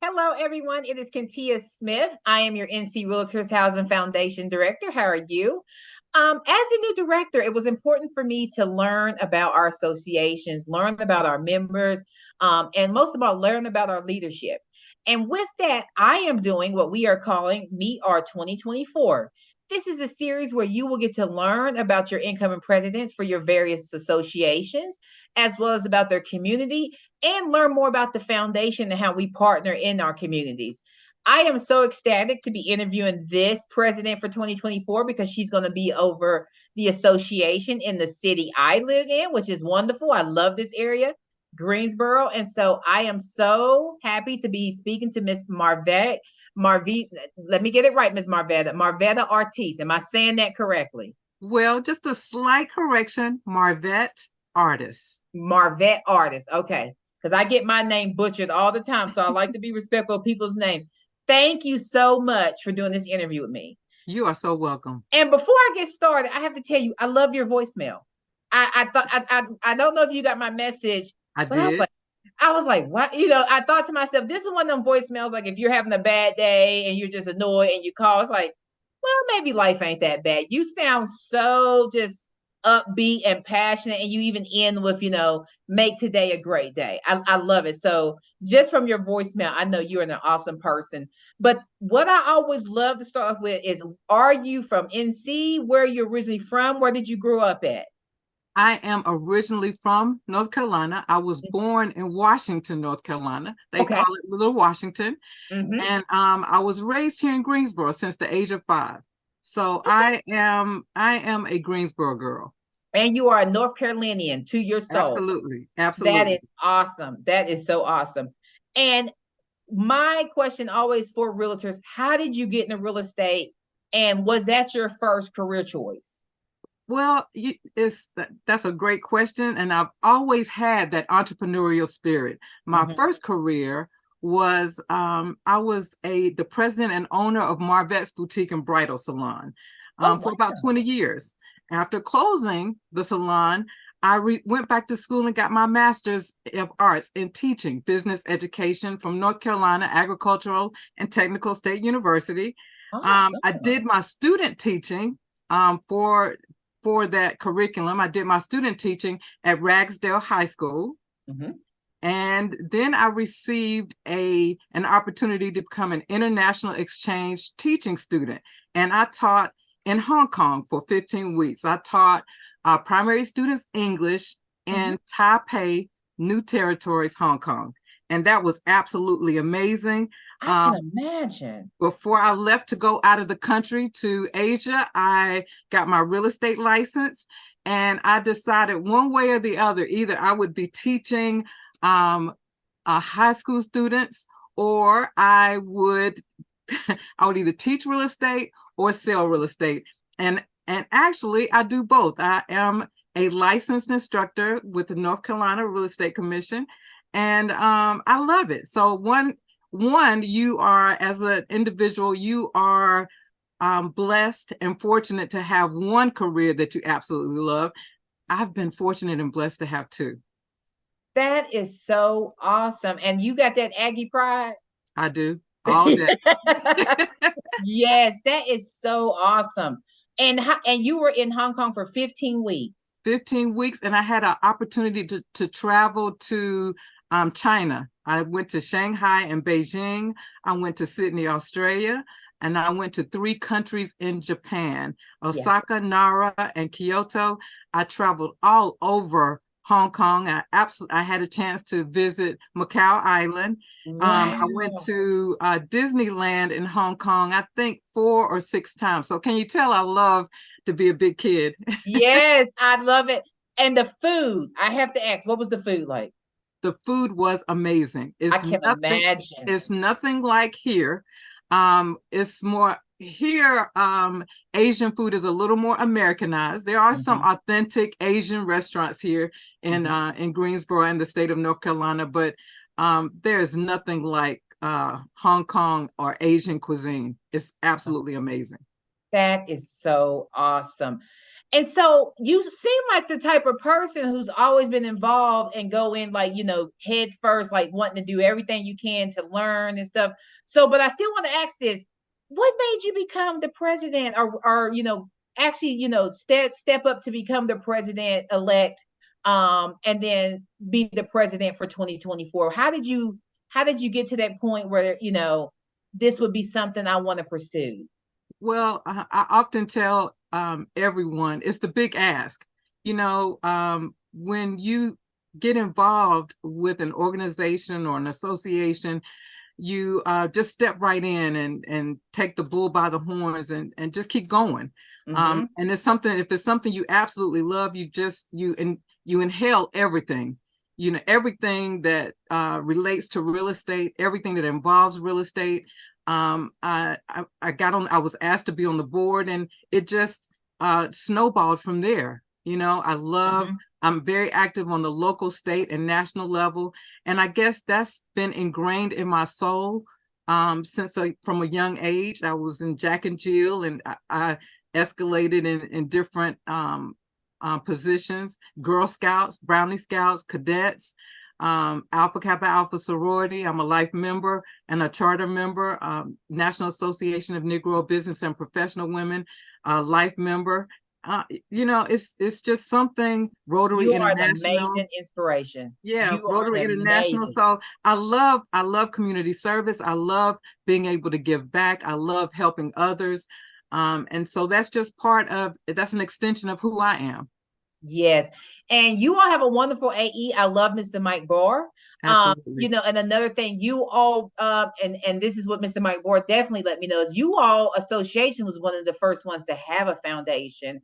Hello, everyone. It is Kentia Smith. I am your NC Realtors Housing Foundation Director. How are you? As a new director, it was important for me to learn about our associations, learn about our members, and most of all, learn about our leadership. And with that, I am doing what we are calling Meet Our 2024. This is a series where you will get to learn about your incoming presidents for your various associations, as well as about their community, and learn more about the foundation and how we partner in our communities. I am so ecstatic to be interviewing this president for 2024 because she's going to be over the association in the city I live in, which is wonderful. I love this area, Greensboro. And so I am so happy to be speaking to Miss Marvette, let me get it right, Miss Marvette Artis. Am I saying that correctly? Well, just a slight correction, Marvette Artis. Marvette Artis. Okay. Because I get my name butchered all the time. So I like to be respectful of people's name. Thank you so much for doing this interview with me. You are so welcome. And before I get started, I have to tell you, I love your voicemail. I thought I don't know if you got my message, I but did. I was like, what? You know, I thought to myself, this is one of them voicemails. Like if you're having a bad day and you're just annoyed and you call, it's like, well, maybe life ain't that bad. You sound so just upbeat and passionate, and you even end with, make today a great day. I love it. So just from your voicemail, I know you're an awesome person. But what I always love to start off with is, are you from NC? Where are you originally from? Where did you grow up at? I am originally from North Carolina. I was born in Washington, North Carolina. They Okay. call it Little Washington. Mm-hmm. And I was raised here in Greensboro since the age of 5. So Okay. I am a Greensboro girl. And you are a North Carolinian to your soul. Absolutely. That Absolutely. is awesome. That is so awesome. And my question always for realtors, how did you get into real estate? And was that your first career choice? Well, that's a great question, and I've always had that entrepreneurial spirit. My Mm-hmm. first career was I was the president and owner of Marvette's Boutique and Bridal Salon Oh, for about wow. 20 years. After closing the salon, I went back to school and got my master's of arts in teaching business education from North Carolina Agricultural and Technical State University. Awesome. I did my student teaching for that curriculum. I did my student teaching at Ragsdale High School. Mm-hmm. And then I received an opportunity to become an international exchange teaching student. And I taught in Hong Kong for 15 weeks. I taught primary students English in Taipei, New Territories, Hong Kong. And that was absolutely amazing. I can imagine. Before I left to go out of the country to Asia, I got my real estate license, and I decided one way or the other, either I would be teaching high school students, or I would either teach real estate or sell real estate. And actually, I do both. I am a licensed instructor with the North Carolina Real Estate Commission, and I love it. So one, you are, as an individual, you are blessed and fortunate to have one career that you absolutely love. I've been fortunate and blessed to have two. That is so awesome. And you got that Aggie pride? I do, all day. Yes, that is so awesome. And you were in Hong Kong for 15 weeks. 15 weeks, and I had an opportunity to travel to China. I went to Shanghai and Beijing. I went to Sydney, Australia, and I went to 3 countries in Japan, Osaka, yes, Nara, and Kyoto. I traveled all over Hong Kong. I had a chance to visit Macau Island. Wow. I went to Disneyland in Hong Kong, I think 4 or 6 times. So can you tell I love to be a big kid? Yes, I love it. And the food, I have to ask, what was the food like? The food was amazing. I can imagine. It's nothing like here. It's more here. Asian food is a little more Americanized. There are some authentic Asian restaurants here in Greensboro and the state of North Carolina, but there's nothing like Hong Kong or Asian cuisine. It's absolutely amazing. That is so awesome. And so you seem like the type of person who's always been involved and go in like, head first, like wanting to do everything you can to learn and stuff. So, but I still want to ask this. What made you become the president or actually, step up to become the president elect and then be the president for 2024? How did you get to that point where, this would be something I want to pursue? Well, I often tell everyone it's the big ask. When you get involved with an organization or an association, you just step right in and take the bull by the horns and just keep going. And it's something, if it's something you absolutely love, you inhale everything. Everything that relates to real estate, everything that involves real estate. I was asked to be on the board, and it just snowballed from there. I'm very active on the local, state, and national level. And I guess that's been ingrained in my soul since from a young age. I was in Jack and Jill, and I escalated in different positions: Girl Scouts, Brownie Scouts, cadets, Alpha Kappa Alpha sorority. I'm a life member and a charter member, National Association of Negro Business and Professional Women, life member. It's just something. Rotary You are an International. amazing inspiration. Yeah, You are Rotary International. amazing. So I love community service. I love being able to give back. I love helping others. And so that's an extension of who I am. Yes. And you all have a wonderful AE. I love Mr. Mike Barr. Absolutely. And another thing, you all, and this is what Mr. Mike Barr definitely let me know, is you all association was one of the first ones to have a foundation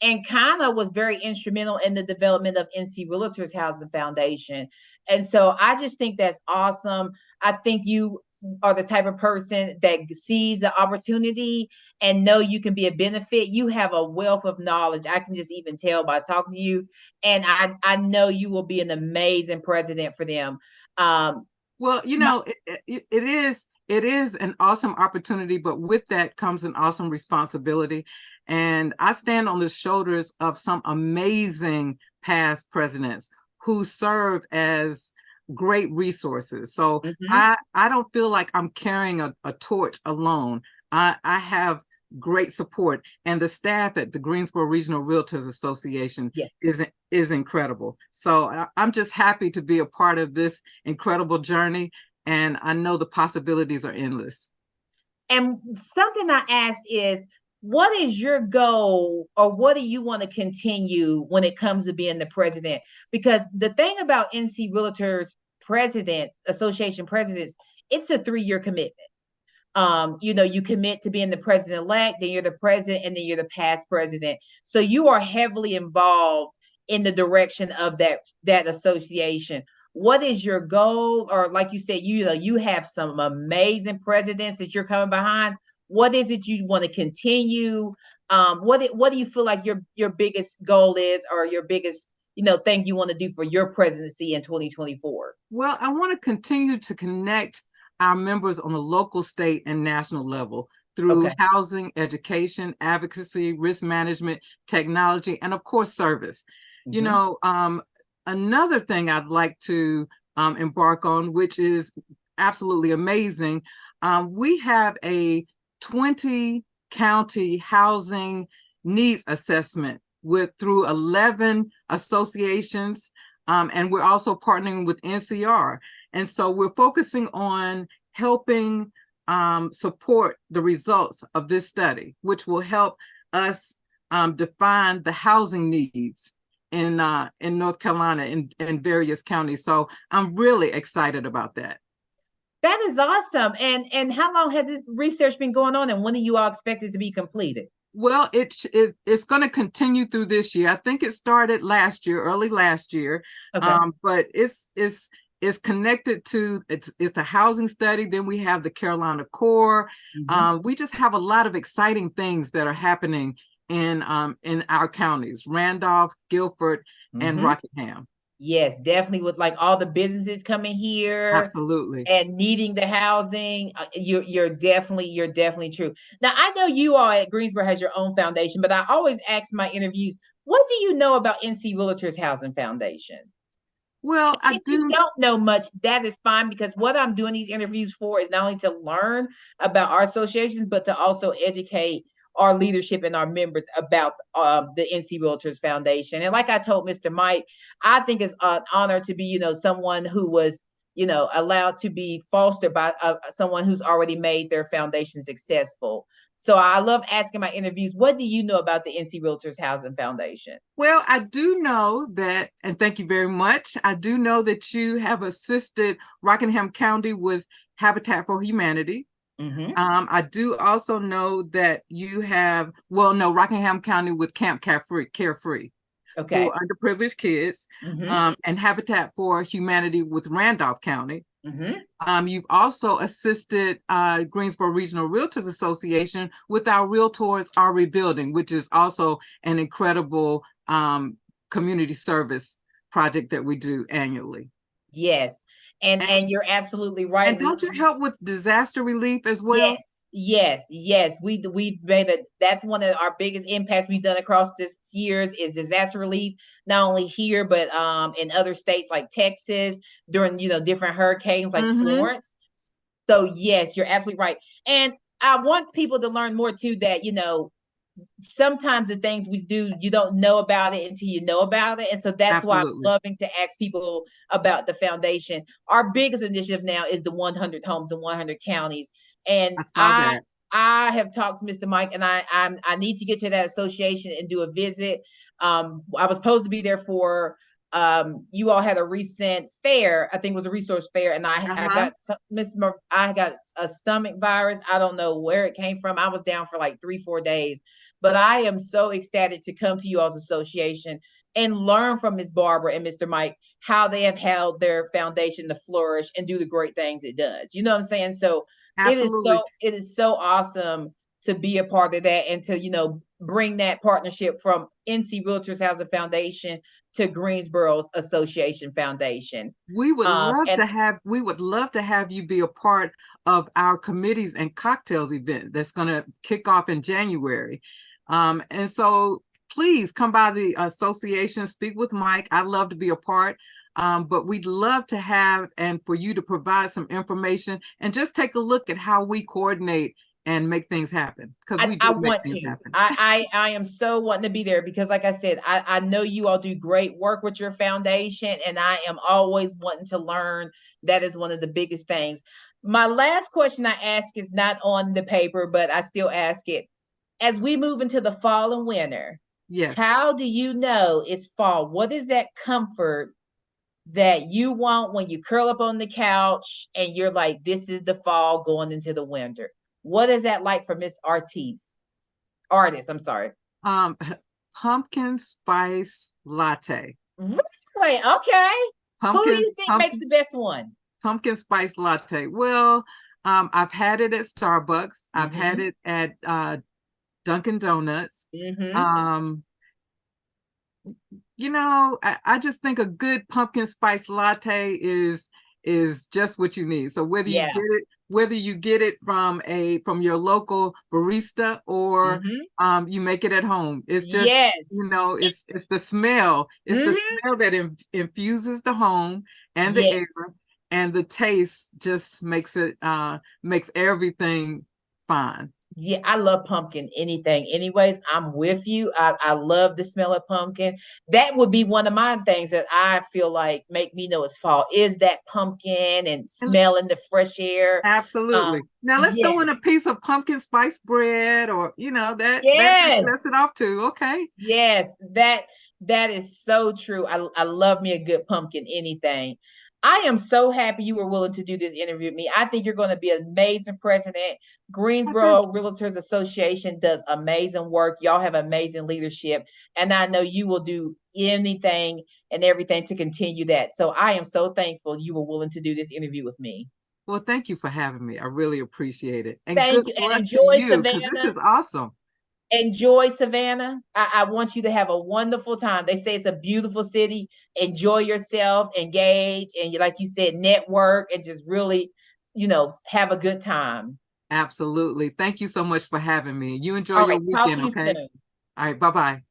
and kind of was very instrumental in the development of NC Realtors Housing Foundation. And so I just think that's awesome. I think you are the type of person that sees the opportunity and know you can be a benefit. You have a wealth of knowledge. I can just even tell by talking to you. And I know you will be an amazing president for them. Well, it is an awesome opportunity, but with that comes an awesome responsibility. And I stand on the shoulders of some amazing past presidents who served as great resources. So I don't feel like I'm carrying a torch alone. I have great support, and the staff at the Greensboro Regional Realtors Association is incredible. So I'm just happy to be a part of this incredible journey, and I know the possibilities are endless. And something I asked is, what is your goal, or what do you want to continue when it comes to being the president? Because the thing about NC Realtors Association presidents, it's a 3-year commitment. You commit to being the president-elect, then you're the president, and then you're the past president. So you are heavily involved in the direction of that association. What is your goal? Or like you said, you have some amazing presidents that you're coming behind. What is it you want to continue? What do you feel like your biggest goal is, or your biggest thing you want to do for your presidency in 2024? Well, I want to continue to connect our members on the local, state, and national level through housing, education, advocacy, risk management, technology, and of course, service. Another thing I'd like to embark on, which is absolutely amazing, we have a 20-county housing needs assessment through 11 associations, and we're also partnering with NCR. And so we're focusing on helping support the results of this study, which will help us define the housing needs in North Carolina in various counties. So I'm really excited about that. That is awesome. And how long has this research been going on, and when are you all expected to be completed? Well, it's going to continue through this year. I think it started early last year, but it's connected to it's the housing study. Then we have the Carolina Core. We just have a lot of exciting things that are happening in our counties: Randolph, Guilford, and Rockingham. Yes, definitely with like all the businesses coming here Absolutely. and needing the housing. You're definitely true. Now I know you all at Greensboro has your own foundation, but I always ask my interviews, what do you know about NC Realtors Housing Foundation? Well, I If you do. don't know much, that is fine because what I'm doing these interviews for is not only to learn about our associations, but to also educate our leadership and our members about the NC Realtors Foundation. And like I told Mr. Mike, I think it's an honor to be, someone who was, allowed to be fostered by someone who's already made their foundation successful. So I love asking my interviews, what do you know about the NC Realtors Housing Foundation? Well, I do know that, and thank you very much. I do know that you have assisted Rockingham County with Habitat for Humanity. Mm-hmm. I do also know that you have, well, no, Rockingham County with Camp Carefree Okay. for underprivileged kids, Mm-hmm. and Habitat for Humanity with Randolph County. Mm-hmm. You've also assisted Greensboro Regional Realtors Association with our Realtors Are Rebuilding, which is also an incredible community service project that we do annually. Yes. And And, you're absolutely right. and don't you help with disaster relief as Yes, well? yes. We made a that's one of our biggest impacts we've done across this years is disaster relief, not only here but in other states like Texas during different hurricanes like Mm-hmm. Florence. So yes, you're absolutely right. And I want people to learn more too that sometimes the things we do you don't know about it until you know about it, and so that's why I'm Absolutely. loving to ask people about the foundation. Our biggest initiative now is the 100 homes in 100 counties, and I saw i that. i have talked to Mr. Mike, and I need to get to that association and do a visit. I was supposed to be there for you all had a recent fair. I think it was a resource fair, and I Uh-huh. got I got a stomach virus. I don't know where it came from. I was down for like 3-4 days, but I am so ecstatic to come to you all's association and learn from Ms. Barbara and Mr. Mike how they have held their foundation to flourish and do the great things it does. You know what I'm saying? So Absolutely. it is so awesome to be a part of that and to bring that partnership from NC Realtors Housing Foundation to Greensboro's Association Foundation. And We would love to have you be a part of our committees and cocktails event that's going to kick off in January. And so please come by the association, speak with Mike. I'd love to be a part. But we'd love to have and for you to provide some information and just take a look at how we coordinate and make things happen, because we I do make want things to. happen. I am so wanting to be there because, like I said, I know you all do great work with your foundation, and I am always wanting to learn. That is one of the biggest things. My last question I ask is not on the paper, but I still ask it. As we move into the fall and winter, Yes. how do you know it's fall? What is that comfort that you want when you curl up on the couch and you're like, this is the fall going into the winter? What is that like for Miss Artist? I'm sorry. Um, Pumpkin spice latte. Really? Okay. Who do Pumpkin, you think makes pumpkin, the best one? pumpkin spice latte. Well, I've had it at Starbucks. I've had Mm-hmm. it at Dunkin' Donuts. Mm-hmm. Um, I just think a good pumpkin spice latte is just what you need. So Yeah. whether you get it from your local barista or Mm-hmm. you make it at home, it's just Yes. it's the smell. It's the Mm-hmm. smell that infuses the home and the air, Yes. and the taste just makes everything fine. Yeah, I love pumpkin anything. Anyways, I'm with you. I love the smell of pumpkin. That would be one of my things that I feel like make me know it's fall is that pumpkin and And smelling the fresh air. absolutely. Now let's Yes, throw in a piece of pumpkin spice bread, or that just yes, sets it off too. Okay. yes. That is so true. I love me a good pumpkin anything. I am so happy you were willing to do this interview with me. I think you're going to be an amazing president. Well, thank Greensboro Realtors Association does amazing work. Y'all have amazing leadership, and I know you will do anything and everything to continue that. So I am so thankful you were willing to do this interview with me. well, thank you for having me. I really appreciate it. And good Thank you, and luck to enjoy you, because this Savannah. is awesome. Enjoy Savannah. I want you to have a wonderful time. They say it's a beautiful city. Enjoy yourself, engage, and like you said, network and just really, have a good time. Absolutely. Thank you so much for having me. You enjoy All your right. Talk weekend, to you okay? soon. All right. Bye-bye.